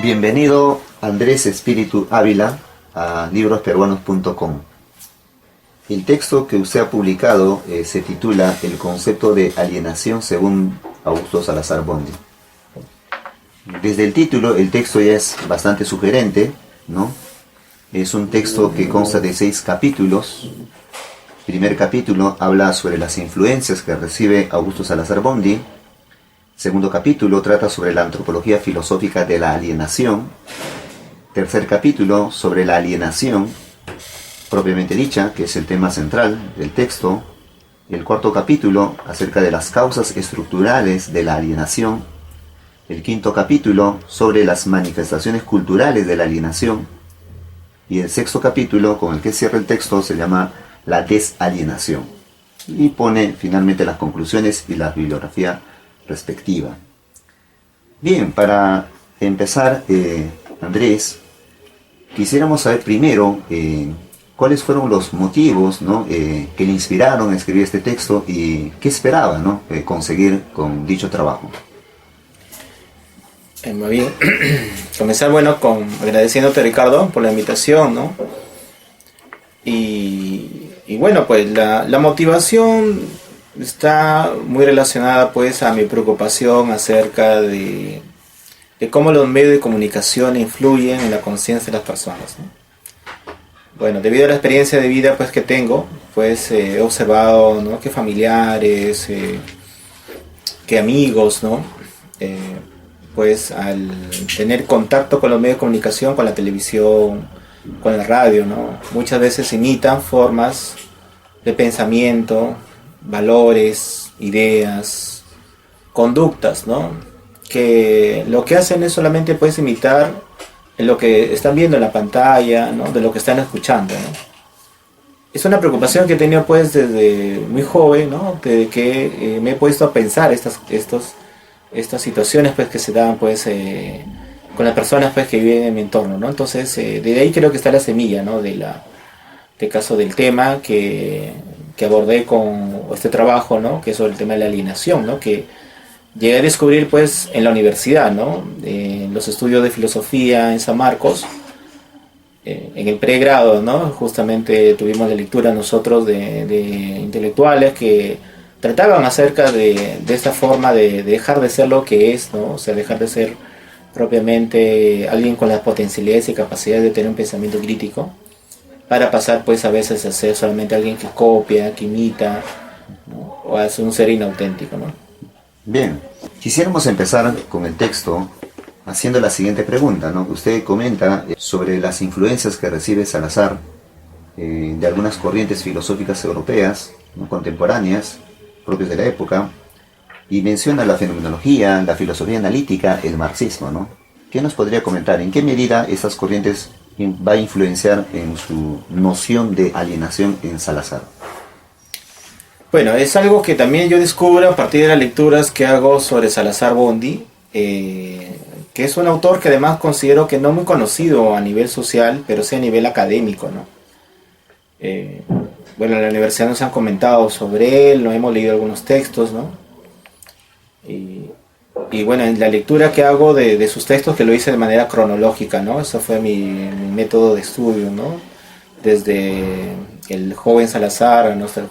Bienvenido Andrés Espíritu Ávila a librosperuanos.com. El texto que usted ha publicado se titula El concepto de alienación según Augusto Salazar Bondy. Desde el título, el texto ya es bastante sugerente, ¿no? Es un texto que consta de 6 capítulos. El primer capítulo habla sobre las influencias que recibe Augusto Salazar Bondy. Segundo capítulo trata sobre la antropología filosófica de la alienación. Tercer capítulo sobre la alienación propiamente dicha, que es el tema central del texto. El cuarto capítulo acerca de las causas estructurales de la alienación. El quinto capítulo sobre las manifestaciones culturales de la alienación. Y el sexto capítulo, con el que cierra el texto, se llama la desalienación. Y pone finalmente las conclusiones y la bibliografía respectiva. Bien, para empezar, Andrés, quisiéramos saber primero cuáles fueron los motivos, ¿no? Que le inspiraron a escribir este texto y qué esperaba, ¿no? Conseguir con dicho trabajo. Muy bien. Comenzar, con agradeciéndote, Ricardo, por la invitación, ¿no? Y bueno, pues la motivación está muy relacionada pues a mi preocupación acerca de cómo los medios de comunicación influyen en la conciencia de las personas, ¿no? Bueno, debido a la experiencia de vida pues que tengo, pues he observado, ¿no?, que familiares, que amigos, ¿no?, pues al tener contacto con los medios de comunicación, con la televisión, con la radio, ¿no?, muchas veces imitan formas de pensamiento, valores, ideas, conductas, ¿no?, que lo que hacen es solamente pues imitar lo que están viendo en la pantalla, ¿no?, de lo que están escuchando, ¿no? Es una preocupación que he tenido pues desde muy joven, ¿no?, desde que me he puesto a pensar estas situaciones pues que se dan pues con las personas pues que viven en mi entorno, ¿no? Entonces de ahí creo que está la semilla, ¿no?, de caso del tema que abordé con este trabajo, ¿no?, que es sobre el tema de la alienación, ¿no?, que llegué a descubrir pues en la universidad, ¿no?, en los estudios de filosofía en San Marcos, en el pregrado, ¿no?, justamente tuvimos la lectura nosotros de intelectuales que trataban acerca de esta forma de dejar de ser lo que es, ¿no?, o sea, dejar de ser propiamente alguien con las potencialidades y capacidades de tener un pensamiento crítico, para pasar pues a veces a ser solamente alguien que copia, que imita, ¿no?, o a ser un ser inauténtico, ¿no? Bien, quisiéramos empezar con el texto haciendo la siguiente pregunta, ¿no? Usted comenta sobre las influencias que recibe Salazar de algunas corrientes filosóficas europeas, ¿no?, contemporáneas, propias de la época, y menciona la fenomenología, la filosofía analítica, el marxismo, ¿no? ¿Qué nos podría comentar? ¿En qué medida esas corrientes va a influenciar en su noción de alienación en Salazar? Bueno, es algo que también yo descubro a partir de las lecturas que hago sobre Salazar Bondy, que es un autor que además considero que no muy conocido a nivel social, pero sí a nivel académico, ¿no? Bueno, en la universidad nos han comentado sobre él, nos hemos leído algunos textos, ¿no? Y bueno, en la lectura que hago de sus textos, que lo hice de manera cronológica, ¿no? Eso fue mi método de estudio, ¿no? Desde el joven Salazar hasta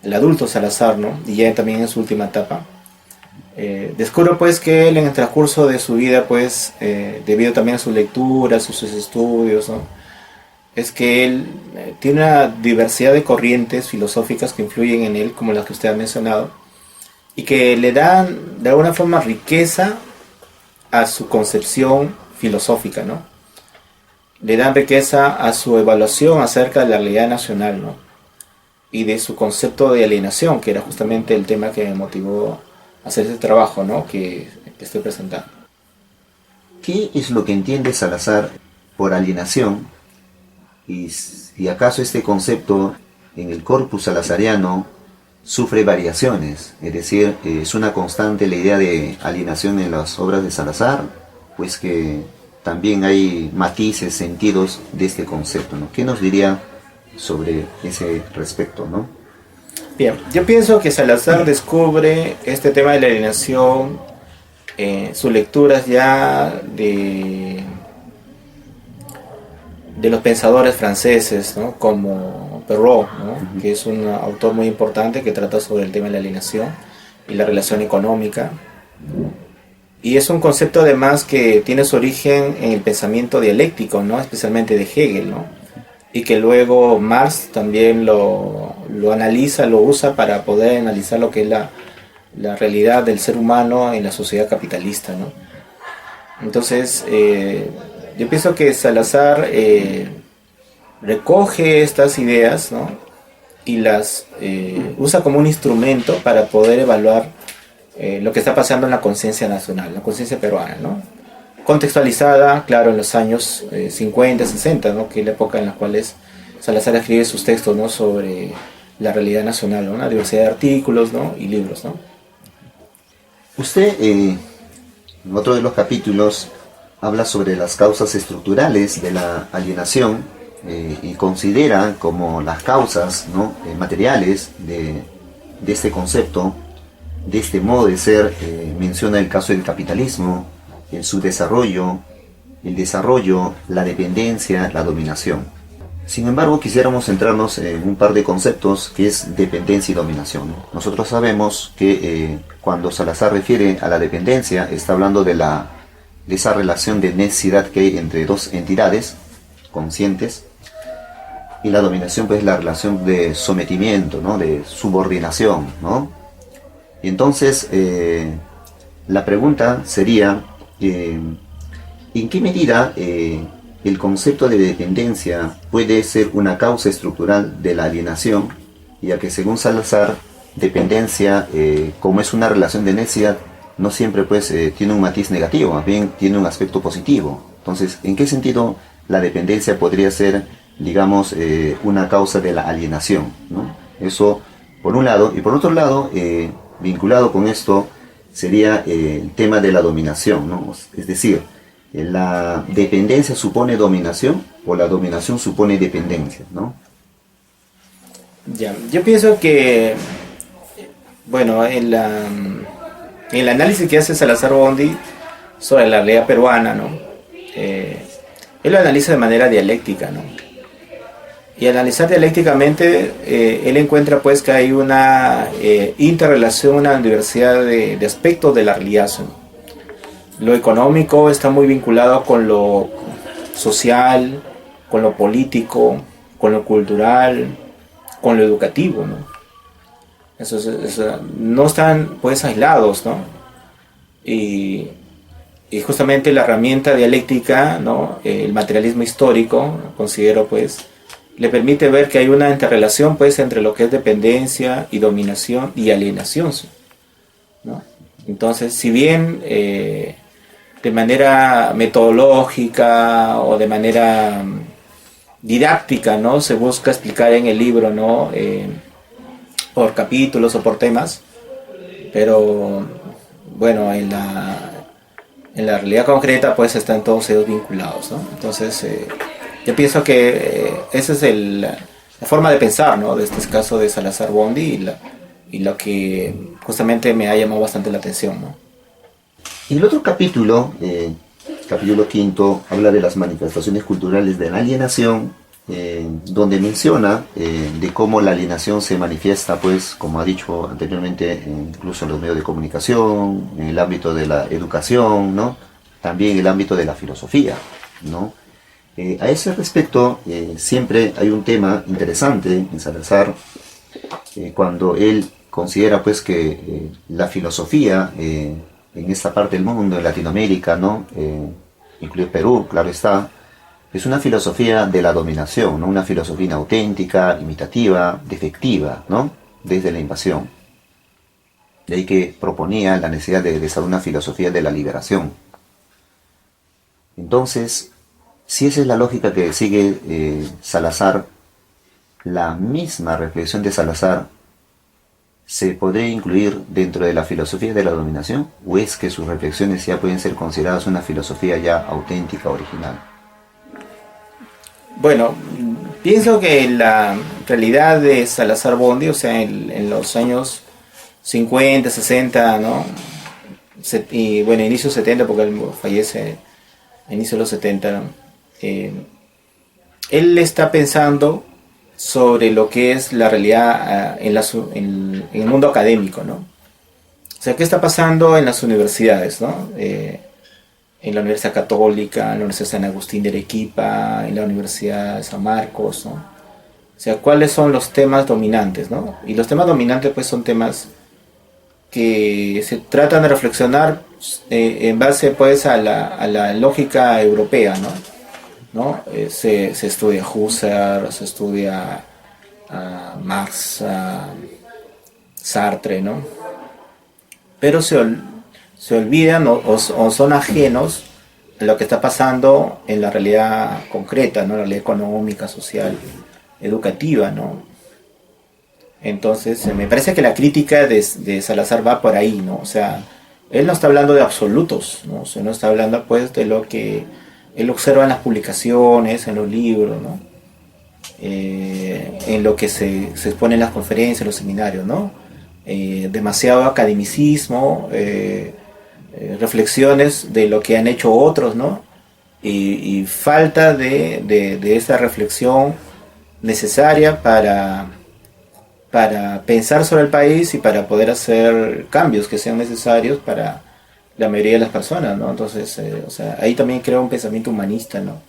el adulto Salazar, ¿no?, y ya también en su última etapa. Descubro pues que él en el transcurso de su vida, pues, debido también a sus lecturas, sus estudios, ¿no?, es que él tiene una diversidad de corrientes filosóficas que influyen en él, como las que usted ha mencionado, y que le dan de alguna forma riqueza a su concepción filosófica, ¿no? Le dan riqueza a su evaluación acerca de la realidad nacional, ¿no?, y de su concepto de alienación, que era justamente el tema que me motivó a hacer ese trabajo, ¿no?, que estoy presentando. ¿Qué es lo que entiende Salazar por alienación? ¿Y acaso este concepto en el corpus salazariano sufre variaciones? Es decir, ¿es una constante la idea de alienación en las obras de Salazar? Pues que también hay matices, sentidos de este concepto, ¿no? ¿Qué nos diría sobre ese respecto, ¿no? Bien, yo pienso que Salazar descubre este tema de la alienación sus lecturas ya de los pensadores franceses, ¿no? Como Perrault, ¿no? Que es un autor muy importante que trata sobre el tema de la alienación y la relación económica. Y es un concepto además que tiene su origen en el pensamiento dialéctico, ¿no? Especialmente de Hegel, ¿no? Y que luego Marx también lo analiza, lo usa para poder analizar lo que es la realidad del ser humano en la sociedad capitalista, ¿no? Entonces, yo pienso que Salazar recoge estas ideas, ¿no? Y las usa como un instrumento para poder evaluar lo que está pasando en la conciencia nacional, la conciencia peruana, ¿no? Contextualizada, claro, en los años 50, 60, ¿no? Que es la época en la cual Salazar escribe sus textos, ¿no? Sobre la realidad nacional, ¿no? Una diversidad de artículos, ¿no? Y libros, ¿no? Usted, en otro de los capítulos, habla sobre las causas estructurales de la alienación y considera como las causas, ¿no? Materiales de este concepto, de este modo de ser. Menciona el caso del capitalismo, el subdesarrollo, el desarrollo, la dependencia, la dominación. Sin embargo, quisiéramos centrarnos en un par de conceptos que es dependencia y dominación. Nosotros sabemos que cuando Salazar refiere a la dependencia, está hablando de esa relación de necesidad que hay entre dos entidades conscientes, y la dominación, pues, la relación de sometimiento, ¿no? De subordinación, ¿no? Y entonces, la pregunta sería, ¿en qué medida el concepto de dependencia puede ser una causa estructural de la alienación? Ya que según Salazar, dependencia, como es una relación de necesidad, no siempre pues tiene un matiz negativo, más bien tiene un aspecto positivo. Entonces, ¿en qué sentido la dependencia podría ser, digamos, una causa de la alienación, ¿no? Eso por un lado. Y por otro lado, vinculado con esto, sería el tema de la dominación, ¿no? Es decir, ¿la dependencia supone dominación o la dominación supone dependencia, ¿no? Ya, yo pienso que, bueno, en el análisis que hace Salazar Bondy sobre la realidad peruana, ¿no? Él lo analiza de manera dialéctica, ¿no? Y analizar dialécticamente, él encuentra pues que hay una interrelación, una diversidad de aspectos de la realidad, ¿no? Lo económico está muy vinculado con lo social, con lo político, con lo cultural, con lo educativo, ¿no? No están pues aislados, ¿no? Y justamente la herramienta dialéctica, ¿no? El materialismo histórico, considero pues, le permite ver que hay una interrelación pues entre lo que es dependencia y dominación y alienación, ¿no? Entonces, si bien de manera metodológica o de manera didáctica, ¿no? Se busca explicar en el libro, ¿no? Por capítulos o por temas, pero bueno, en la realidad concreta pues están todos ellos vinculados, ¿no? Entonces yo pienso que esa es la forma de pensar, ¿no? De este caso de Salazar Bondy y lo que justamente me ha llamado bastante la atención, ¿no? Y el otro capítulo, capítulo quinto, habla de las manifestaciones culturales de la alienación, donde menciona de cómo la alienación se manifiesta, pues, como ha dicho anteriormente, incluso en los medios de comunicación, en el ámbito de la educación, ¿no? También en el ámbito de la filosofía, ¿no? A ese respecto, siempre hay un tema interesante en Salazar, cuando él considera pues que la filosofía en esta parte del mundo, en Latinoamérica, ¿no? Incluye Perú, claro está, es una filosofía de la dominación, ¿no? Una filosofía inauténtica, imitativa, defectiva, ¿no? Desde la invasión. De ahí que proponía la necesidad de desarrollar una filosofía de la liberación. Entonces, si esa es la lógica que sigue Salazar, la misma reflexión de Salazar ¿se podría incluir dentro de la filosofía de la dominación? ¿O es que sus reflexiones ya pueden ser consideradas una filosofía ya auténtica, original? Bueno, pienso que la realidad de Salazar Bondy, o sea, en los años 50, 60, ¿no? y bueno, inicio 70, porque él fallece a inicio de los 70, ¿no? Él está pensando sobre lo que es la realidad en el mundo académico, ¿no? O sea, ¿qué está pasando en las universidades, ¿no? En la Universidad Católica, en la Universidad San Agustín de Arequipa, en la Universidad de San Marcos, ¿no? O sea, ¿cuáles son los temas dominantes, ¿no? Y los temas dominantes, pues, son temas que se tratan de reflexionar en base, pues, a la lógica europea, ¿no? Se estudia Husserl, se estudia a Marx, a Sartre, ¿no? Pero se olvidan o son ajenos a lo que está pasando en la realidad concreta, ¿no? La realidad económica, social, educativa, ¿no? Entonces, me parece que la crítica de Salazar va por ahí, ¿no? O sea, él no está hablando de absolutos, ¿no? O sea, no está hablando, pues, de lo que él observa en las publicaciones, en los libros, ¿no? En lo que se expone en las conferencias, en los seminarios, ¿no? Demasiado academicismo, reflexiones de lo que han hecho otros, ¿no? Y falta de esa reflexión necesaria para pensar sobre el país y para poder hacer cambios que sean necesarios para la mayoría de las personas, ¿no? Entonces, o sea, ahí también creo un pensamiento humanista, ¿no?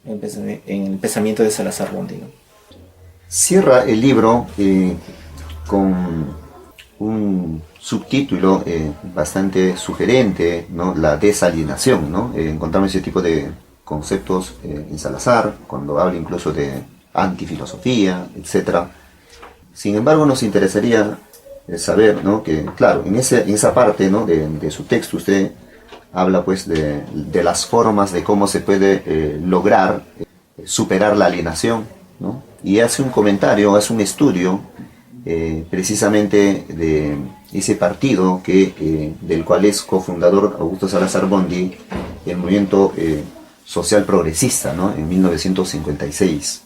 En el pensamiento de Salazar Bondi, ¿no? Cierra el libro con un subtítulo bastante sugerente, ¿no? La desalienación, ¿no? Encontramos ese tipo de conceptos en Salazar, cuando habla incluso de antifilosofía, etc. Sin embargo, nos interesaría saber, ¿no? Que, claro, en esa parte, ¿no? de su texto usted habla, pues, de las formas de cómo se puede lograr superar la alienación, ¿no? Y hace un comentario, hace un estudio precisamente de ese partido del cual es cofundador Augusto Salazar Bondi, el movimiento social progresista, ¿no? En 1956.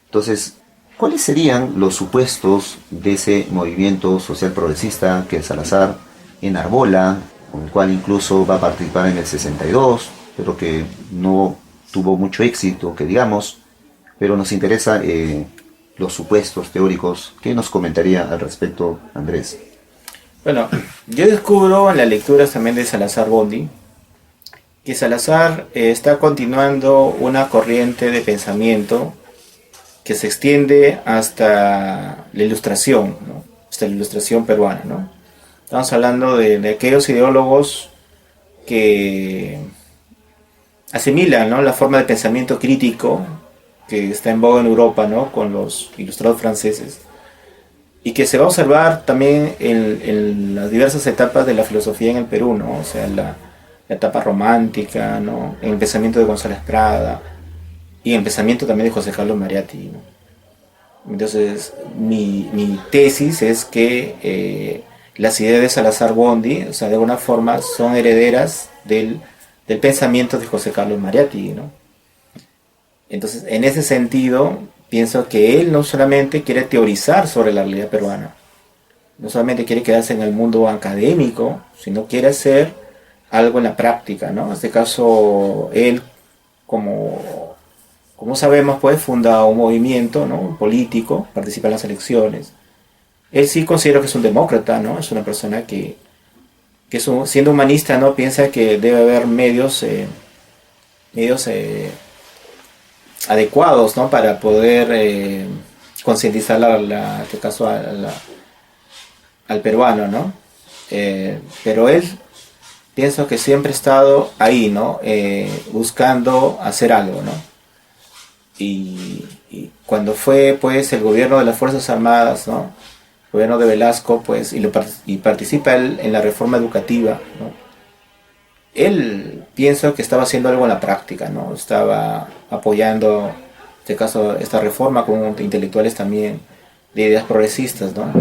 Entonces, ¿cuáles serían los supuestos de ese movimiento social progresista que Salazar enarbola, con el cual incluso va a participar en el 62, pero que no tuvo mucho éxito, que digamos, pero nos interesa los supuestos teóricos? ¿Qué nos comentaría al respecto, Andrés? Bueno, yo descubro en las lecturas también de Salazar Bondi que Salazar está continuando una corriente de pensamiento que se extiende hasta la Ilustración, ¿no? Hasta la Ilustración peruana, ¿no? Estamos hablando de aquellos ideólogos que asimilan, ¿no? La forma de pensamiento crítico que está en boga en Europa, ¿no? Con los ilustrados franceses, y que se va a observar también en las diversas etapas de la filosofía en el Perú, ¿no? O sea, la etapa romántica, ¿no? En el pensamiento de González Prada y en el pensamiento también de José Carlos Mariátegui, ¿no? Entonces, mi tesis es que las ideas de Salazar Bondi, o sea, de alguna forma son herederas del pensamiento de José Carlos Mariátegui, ¿no? Entonces, en ese sentido, pienso que él no solamente quiere teorizar sobre la realidad peruana, no solamente quiere quedarse en el mundo académico, sino quiere hacer algo en la práctica, ¿no? En este caso, él, como sabemos, pues, funda un movimiento, ¿no? Político, participa en las elecciones. Él sí considero que es un demócrata, ¿no? Es una persona que siendo humanista, ¿no? Piensa que debe haber medios adecuados, ¿no? Para poder concientizar en este caso al peruano, ¿no? Pero él pienso que siempre ha estado ahí, ¿no? Buscando hacer algo, ¿no? Y cuando fue, pues, el gobierno de las Fuerzas Armadas, ¿no? El gobierno de Velasco, pues, y participa él en la reforma educativa, ¿no? Él pienso que estaba haciendo algo en la práctica, ¿no? Estaba apoyando, en este caso, esta reforma con intelectuales también de ideas progresistas, ¿no?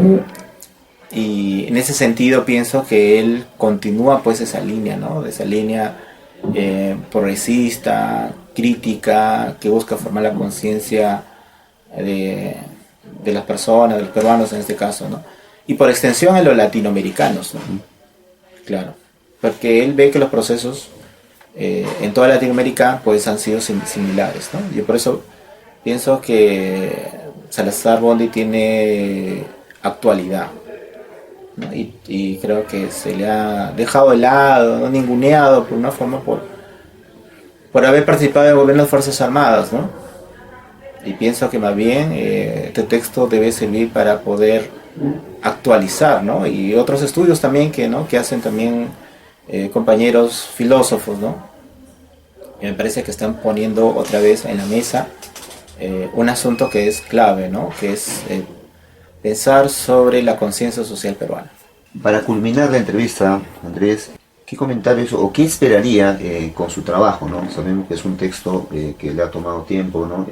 Y en ese sentido pienso que él continúa, pues, esa línea, ¿no? De esa línea progresista, crítica, que busca formar la conciencia de las personas, de los peruanos en este caso, ¿no? Y por extensión en los latinoamericanos, ¿no? Claro. porque él ve que los procesos en toda Latinoamérica pues han sido similares, ¿no? Yo por eso pienso que Salazar Bondi tiene actualidad, ¿no? Y creo que se le ha dejado de lado, ¿no? Ninguneado por una forma por haber participado en el gobierno de Fuerzas Armadas, ¿no? Y pienso que más bien este texto debe servir para poder actualizar, ¿no? Y otros estudios también ¿no? que hacen también compañeros filósofos, ¿no? Y me parece que están poniendo otra vez en la mesa un asunto que es clave, ¿no? Que es pensar sobre la conciencia social peruana. Para culminar la entrevista, Andrés, ¿qué comentarios o qué esperaría con su trabajo, ¿no? Sabemos que es un texto que le ha tomado tiempo, ¿no?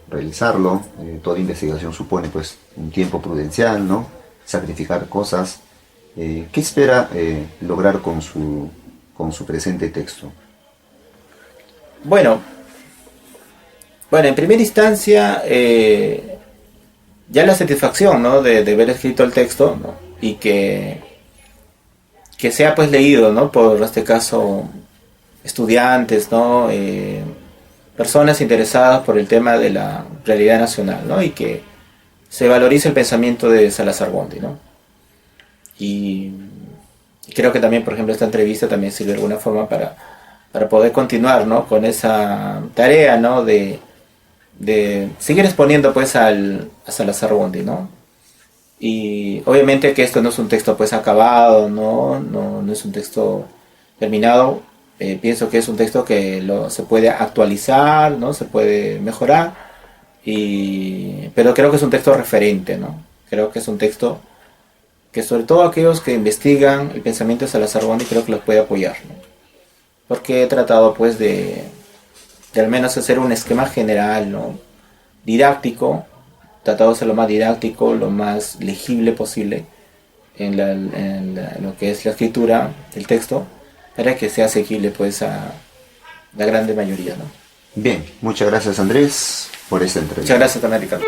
Realizarlo. Toda investigación supone pues un tiempo prudencial, ¿no? Sacrificar cosas. ¿Qué espera lograr con su presente texto? Bueno, en primera instancia, ya la satisfacción, ¿no? de haber escrito el texto, ¿no? Y que sea pues leído, ¿no? Por este caso estudiantes, ¿no? Personas interesadas por el tema de la realidad nacional, ¿no? Y que se valorice el pensamiento de Salazar Bondi, ¿no? Y creo que también, por ejemplo, esta entrevista también sirve de alguna forma para poder continuar, ¿no? Con esa tarea, ¿no? De seguir exponiendo pues a Salazar Bondi, ¿no? Y obviamente que esto no es un texto pues acabado, no es un texto terminado. Pienso que es un texto que se puede actualizar, ¿no? Se puede mejorar, pero creo que es un texto referente, ¿no? Creo que es un texto que sobre todo aquellos que investigan el pensamiento de Salazar Bondi creo que los puede apoyar, ¿no? Porque he tratado pues de al menos hacer un esquema general, ¿no? Didáctico, tratado de ser lo más didáctico, lo más legible posible en lo que es la escritura del texto, para que sea asequible pues a la grande mayoría, ¿no? Bien, muchas gracias Andrés por esta entrevista. Muchas gracias también, Ricardo.